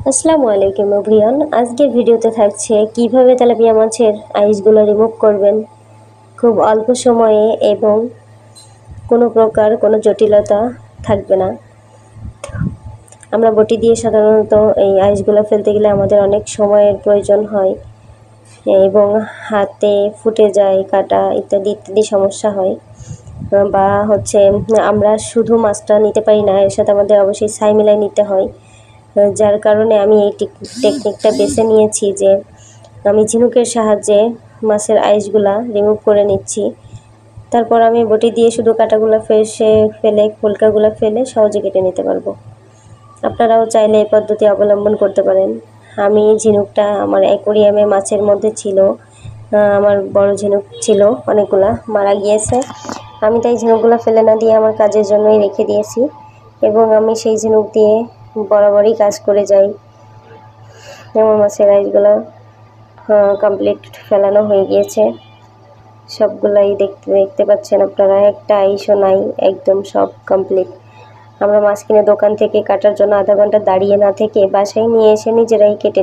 আসসালামু আলাইকুম এভরিওয়ান। আজকের ভিডিওতে থাকছে কিভাবে তেলাপিয়া মাছের আইসগুলো রিমুভ করবেন খুব অল্প সময়ে এবং কোনো প্রকার কোনো জটিলতা থাকবে না। আমরা বটি দিয়ে সাধারণত এই আইসগুলো ফেলতে গেলে আমাদের অনেক সময়ের প্রয়োজন হয় এবং হাতে ফুটে যায়, কাটা ইত্যাদি ইত্যাদি সমস্যা হয়। বা আমরা শুধু মাছটা নিতে পারি না, এর সাথে আমাদের অবশ্যই ছাই মিলাই নিতে হয়। যার কারণে আমি এই টেকনিকটা বেছে নিয়েছি যে আমি ঝিনুকের সাহায্যে মাছের আইসগুলা রিমুভ করে নিচ্ছি। তারপর আমি বটি দিয়ে শুধু কাটাগুলো ফেলে ফুলকাগুলো ফেলে সহজে কেটে নিতে পারবো। আপনারাও চাইলে এই পদ্ধতি অবলম্বন করতে পারেন। আমি ঝিনুকটা আমার অ্যাকোরিয়ামে মাছের মধ্যে ছিল, আমার বড় ঝিনুক ছিল, অনেকগুলা মারা গিয়েছে। আমি তাই ঝিনুকগুলো ফেলে না দিয়ে আমার কাজের জন্যই রেখে দিয়েছি এবং আমি সেই ঝিনুক দিয়ে বরাবরই কাজ করে যাই। যেমন মাছের আইসগুলো কমপ্লিট ফেলানো হয়ে গিয়েছে, সবগুলাই দেখতে পাচ্ছেন আপনারা, একটা আইসও নাই, একদম সব কমপ্লিট। আমরা মাছ কিনে দোকান থেকে কাটার জন্য আধা ঘন্টা দাঁড়িয়ে না থেকে বাসায় নিয়ে এসে নিজেরাই কেটে